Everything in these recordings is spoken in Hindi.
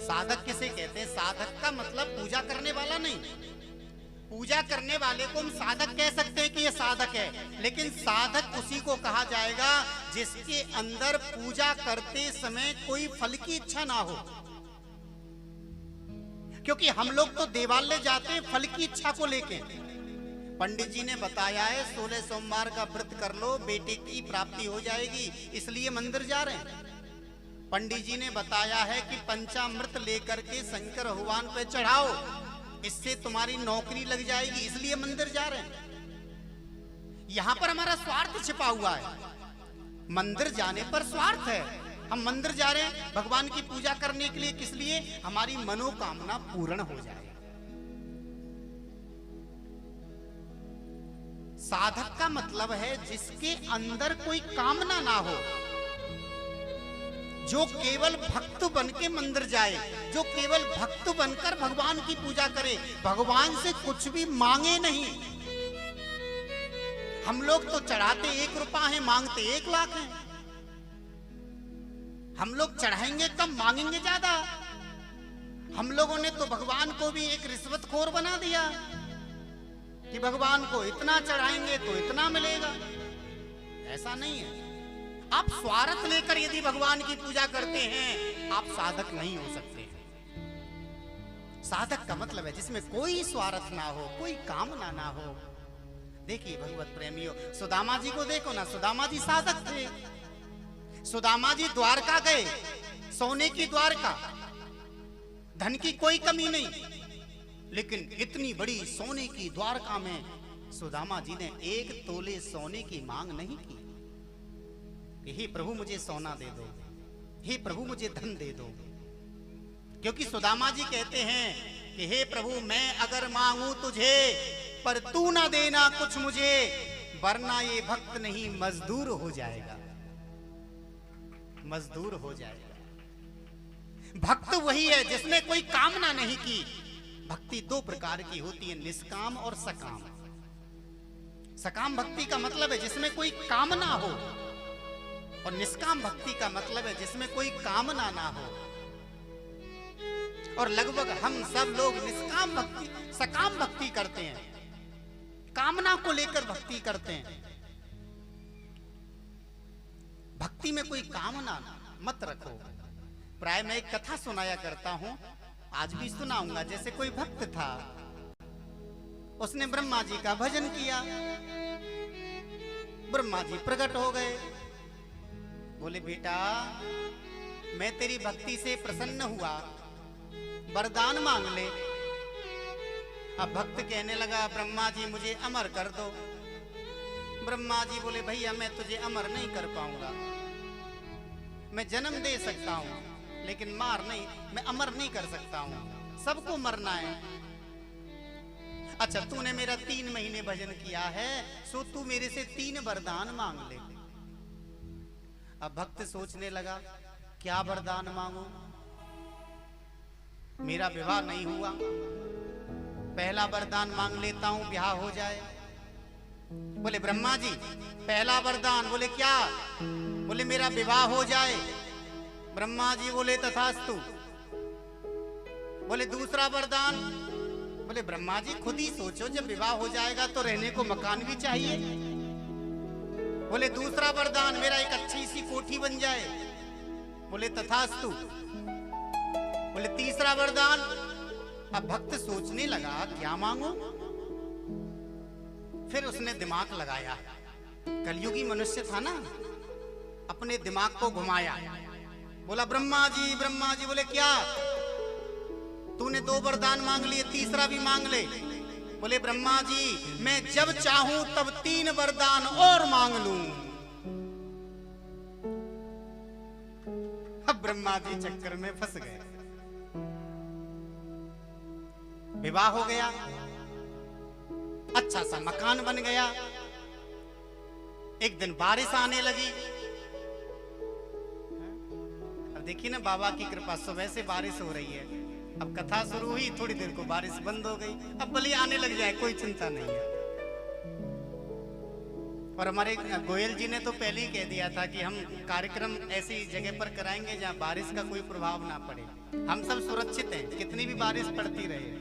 साधक किसे कहते हैं? साधक का मतलब पूजा करने वाला नहीं। पूजा करने वाले को हम साधक कह सकते हैं कि ये साधक है, लेकिन साधक उसी को कहा जाएगा जिसके अंदर पूजा करते समय कोई फल की इच्छा ना हो। क्योंकि हम लोग तो देवालय जाते हैं फल की इच्छा को लेके। पंडित जी ने बताया है 16 सोमवार का व्रत कर लो, बेटे की प्राप्ति हो जाएगी, इसलिए मंदिर जा रहे हैं। पंडित जी ने बताया है कि पंचामृत लेकर के शंकर भगवान पे चढ़ाओ, इससे तुम्हारी नौकरी लग जाएगी, इसलिए मंदिर जा रहे हैं। यहां पर हमारा स्वार्थ छिपा हुआ है। मंदिर जाने पर स्वार्थ है। हम मंदिर जा रहे हैं भगवान की पूजा करने के लिए, किस लिए? हमारी मनोकामना पूर्ण हो जाए। साधक का मतलब है जिसके अंदर कोई कामना ना हो, जो केवल भक्त बन के मंदिर जाए, जो केवल भक्त बनकर भगवान की पूजा करे, भगवान से कुछ भी मांगे नहीं। हम लोग तो चढ़ाते 1 रुपया है, मांगते 1 लाख है। हम लोग चढ़ाएंगे कम, मांगेंगे ज्यादा। हम लोगों ने तो भगवान को भी एक रिश्वतखोर बना दिया कि भगवान को इतना चढ़ाएंगे तो इतना मिलेगा। ऐसा नहीं है। आप स्वार्थ लेकर यदि भगवान की पूजा करते हैं, आप साधक नहीं हो सकते। साधक का मतलब है जिसमें कोई स्वार्थ ना हो, कोई कामना ना हो। देखिए भगवत प्रेमियों, सुदामा जी को देखो ना, सुदामा जी साधक थे। सुदामा जी द्वारका गए, सोने की द्वारका, धन की कोई कमी नहीं, लेकिन इतनी बड़ी सोने की द्वारका में सुदामा जी ने 1 तोले सोने की मांग नहीं की। हे प्रभु मुझे सोना दे दो, हे प्रभु मुझे धन दे दो। क्योंकि सुदामा जी कहते हैं कि हे प्रभु मैं अगर मांगू तुझे, पर तू ना देना कुछ मुझे, वरना ये भक्त नहीं मजदूर हो जाएगा, मजदूर हो जाएगा। भक्त वही है जिसने कोई कामना नहीं की। भक्ति 2 प्रकार की होती है, निष्काम और सकाम। सकाम भक्ति का मतलब है जिसमें कोई कामना हो, और निष्काम भक्ति का मतलब है जिसमें कोई कामना ना हो। और लगभग हम सब लोग निष्काम भक्ति, सकाम भक्ति करते हैं, कामना को लेकर भक्ति करते हैं। भक्ति में कोई कामना मत रखो। प्राय मैं एक कथा सुनाया करता हूं, आज भी सुनाऊंगा। जैसे कोई भक्त था, उसने ब्रह्मा जी का भजन किया, ब्रह्मा जी प्रकट हो गए, बोले बेटा मैं तेरी भक्ति से प्रसन्न हुआ, वरदान मांग ले। अब भक्त कहने लगा ब्रह्मा जी मुझे अमर कर दो। ब्रह्मा जी बोले भैया मैं तुझे अमर नहीं कर पाऊंगा, मैं जन्म दे सकता हूं लेकिन मार नहीं, मैं अमर नहीं कर सकता हूं, सबको मरना है। अच्छा तूने मेरा 3 महीने भजन किया है, सो तू मेरे से 3 वरदान मांग ले। अब भक्त सोचने लगा क्या वरदान मांगू, मेरा विवाह नहीं हुआ, पहला वरदान मांग लेता हूं ब्याह हो जाए। बोले ब्रह्मा जी पहला वरदान, बोले क्या? बोले मेरा विवाह हो जाए। ब्रह्मा जी बोले तथास्तु। बोले दूसरा वरदान? बोले ब्रह्मा जी खुद ही सोचो, जब विवाह हो जाएगा तो रहने को मकान भी चाहिए। बोले दूसरा वरदान मेरा एक अच्छी सी कोठी बन जाए। बोले तथास्तु। बोले तीसरा वरदान? अब भक्त सोचने लगा क्या मांगू। फिर उसने दिमाग लगाया, कलयुगी मनुष्य था ना, अपने दिमाग को घुमाया, बोला ब्रह्मा जी। ब्रह्मा जी बोले क्या? तूने 2 वरदान मांग लिए, तीसरा भी मांग ले। बोले ब्रह्मा जी मैं जब चाहूं तब 3 वरदान और मांग लूं। अब ब्रह्मा जी चक्कर में फंस गए। विवाह हो गया, अच्छा सा मकान बन गया। एक दिन बारिश आने लगी। अब देखिए ना बाबा की कृपा, सुबह से बारिश हो रही है। अब कथा शुरू हुई, थोड़ी देर को बारिश बंद हो गई। अब भले आने लग जाए कोई चिंता नहीं है। और हमारे गोयल जी ने तो पहले ही कह दिया था कि हम कार्यक्रम ऐसी जगह पर कराएंगे जहां बारिश का कोई प्रभाव ना पड़े। हम सब सुरक्षित हैं, कितनी भी बारिश पड़ती रहे।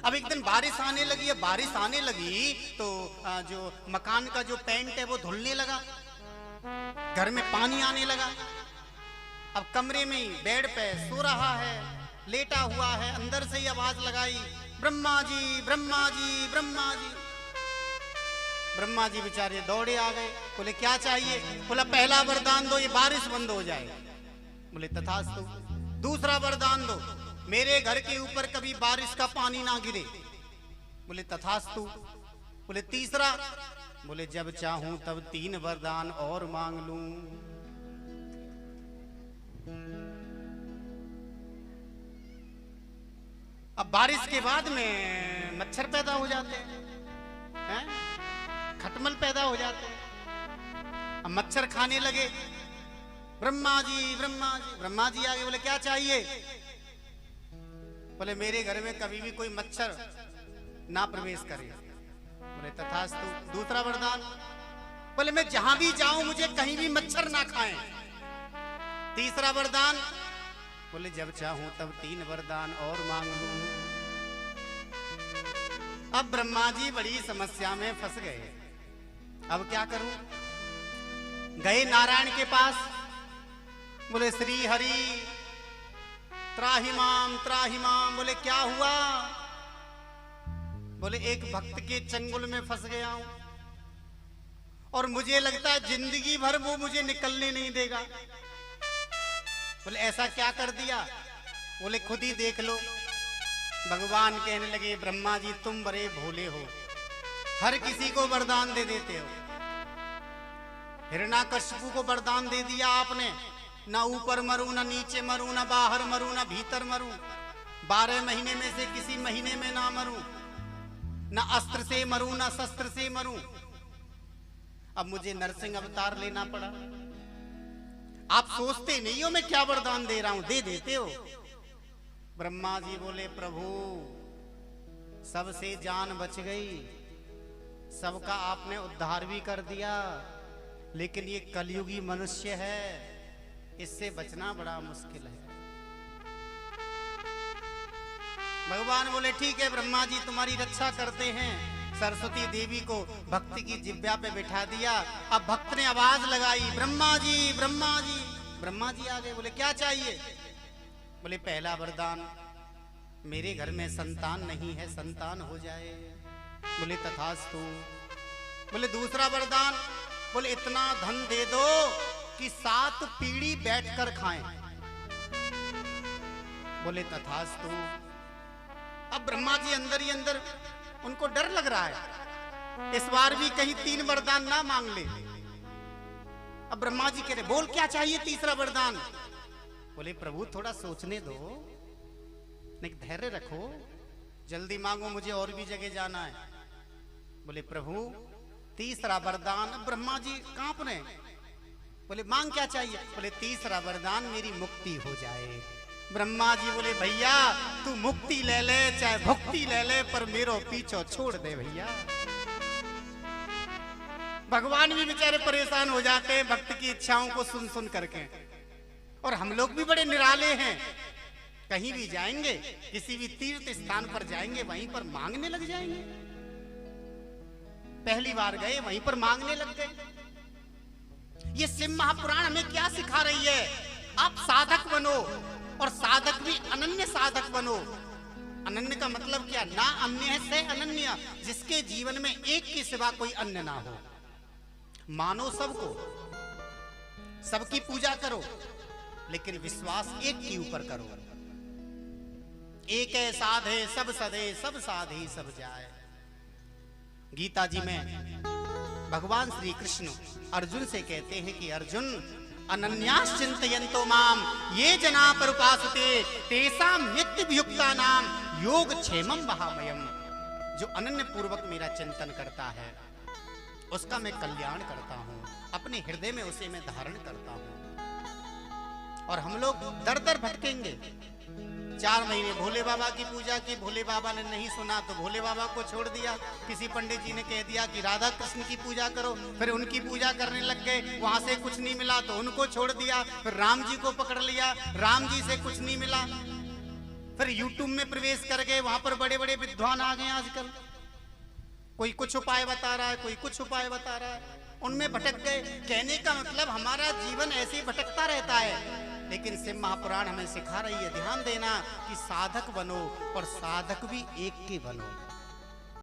अब एक दिन बारिश आने लगी है, बारिश आने लगी तो जो मकान का जो पेंट है वो धुलने लगा, घर में पानी आने लगा। अब कमरे में ही बेड पे सो रहा है, लेटा हुआ है, अंदर से ही आवाज लगाई, ब्रह्मा जी ब्रह्मा जी ब्रह्मा जी। ब्रह्मा जी बेचारे दौड़े आ गए, बोले क्या चाहिए? बोला पहला वरदान दो, ये बारिश बंद हो जाए। बोले तथास्तु। दूसरा वरदान दो, मेरे घर के ऊपर कभी बारिश का पानी ना गिरे। बोले तथास्तु। बोले तीसरा? बोले जब चाहूं तब 3 वरदान और मांग लूं। अब बारिश के बाद में मच्छर पैदा हो जाते हैं, खटमल पैदा हो जाते हैं। अब मच्छर खाने लगे, ब्रह्मा जी ब्रह्मा जी। ब्रह्मा जी आगे, बोले क्या चाहिए? बोले मेरे घर में कभी भी कोई मच्छर ना प्रवेश करे। बोले तथास्तु। दूसरा वरदान? बोले मैं जहां भी जाऊं मुझे कहीं भी मच्छर ना खाएं। तीसरा वरदान? बोले जब चाहूं तब 3 वरदान और मांग लूं। अब ब्रह्मा जी बड़ी समस्या में फंस गए, अब क्या करूं? गए नारायण के पास, बोले श्री हरि त्राहिमाम त्राहिमाम। बोले क्या हुआ? बोले एक भक्त के चंगुल में फंस गया हूं और मुझे लगता है जिंदगी भर वो मुझे निकलने नहीं देगा। बोले ऐसा क्या कर दिया? बोले खुद ही देख लो। भगवान कहने लगे ब्रह्मा जी तुम बड़े भोले हो, हर किसी को वरदान दे देते हो। हिरण्याकश्यपु को वरदान दे दिया आपने, ना ऊपर मरूं ना नीचे मरूं ना बाहर मरूं ना भीतर मरूं, 12 महीने में से किसी महीने में ना मरूं, ना अस्त्र से मरूं ना शस्त्र से मरूं। अब मुझे नरसिंह अवतार लेना पड़ा। आप सोचते नहीं हो मैं क्या वरदान दे रहा हूं, दे देते हो। ब्रह्मा जी बोले प्रभु सबसे जान बच गई, सबका आपने उद्धार भी कर दिया, लेकिन ये कलयुगी मनुष्य है, इससे बचना बड़ा मुश्किल है। भगवान बोले ठीक है ब्रह्मा जी तुम्हारी रक्षा करते हैं। सरस्वती देवी को भक्ति की जिब्या पे बिठा दिया। अब भक्त ने आवाज लगाई ब्रह्मा जी ब्रह्मा जी। ब्रह्मा जी आ गए, बोले क्या चाहिए? बोले पहला वरदान मेरे घर में संतान नहीं है, संतान हो जाए। बोले तथास्तु। बोले दूसरा वरदान? बोले इतना धन दे दो कि 7 पीढ़ी बैठकर खाएं। बोले तथास्तु। अब ब्रह्मा जी अंदर ही अंदर उनको डर लग रहा है, इस बार भी कहीं 3 वरदान ना मांग ले। अब ब्रह्मा जी कह रहे बोल क्या चाहिए तीसरा वरदान? बोले प्रभु थोड़ा सोचने दो, नहीं धैर्य रखो, जल्दी मांगो, मुझे और भी जगह जाना है। बोले प्रभु तीसरा वरदान। ब्रह्मा जी कांप रहे, बोले मांग क्या चाहिए? बोले तीसरा वरदान मेरी मुक्ति हो जाए। ब्रह्मा जी बोले भैया तू मुक्ति ले ले चाहे भक्ति ले ले, पर मेरो पीछो छोड़ दे भैया। भगवान भी बेचारे परेशान हो जाते हैं भक्त की इच्छाओं को सुन सुन करके। और हम लोग भी बड़े निराले हैं, कहीं भी जाएंगे, किसी भी तीर्थ स्थान पर जाएंगे, वहीं पर मांगने लग जाएंगे। पहली बार गए वहीं पर मांगने लग गए। ये शिव महापुराण हमें क्या सिखा रही है? आप साधक बनो, और साधक भी अनन्य साधक बनो। अनन्य का मतलब क्या? ना अन्य से अनन्य, जिसके जीवन में एक के सिवा कोई अन्य ना हो। मानो सबको, सबकी पूजा करो, लेकिन विश्वास एक के ऊपर करो। एक है साधे सब सधे, सब साधे सब जाए। गीता जी में भगवान श्री कृष्ण अर्जुन से कहते हैं कि अर्जुन अनन्यास चिंतयन्तो माम ये जना परुपासते तेषां नित्यभियुक्ता नाम योग क्षेमम वहामयम। जो अनन्य पूर्वक मेरा चिंतन करता है उसका मैं कल्याण करता हूँ, अपने हृदय में उसे मैं धारण करता हूँ। और हम लोग दर दर भटकेंगे, 4 महीने भोले बाबा की पूजा की, भोले बाबा ने नहीं सुना तो भोले बाबा को छोड़ दिया। किसी पंडित जी ने कह दिया कि राधा कृष्ण की पूजा करो, फिर उनकी पूजा करने लग गए, वहां से कुछ नहीं मिला तो उनको छोड़ दिया। फिर राम जी को पकड़ लिया, राम जी से कुछ नहीं मिला, फिर यूट्यूब में प्रवेश कर गए, वहां पर बड़े बड़े विद्वान आ गए आजकल, कोई कुछ उपाय बता रहा है, कोई कुछ उपाय बता रहा है, उनमें भटक गए। कहने का मतलब हमारा जीवन ऐसे ही भटकता रहता है। लेकिन शिव महापुराण हमें सिखा रही है ध्यान देना कि साधक बनो और साधक भी एक के बनो।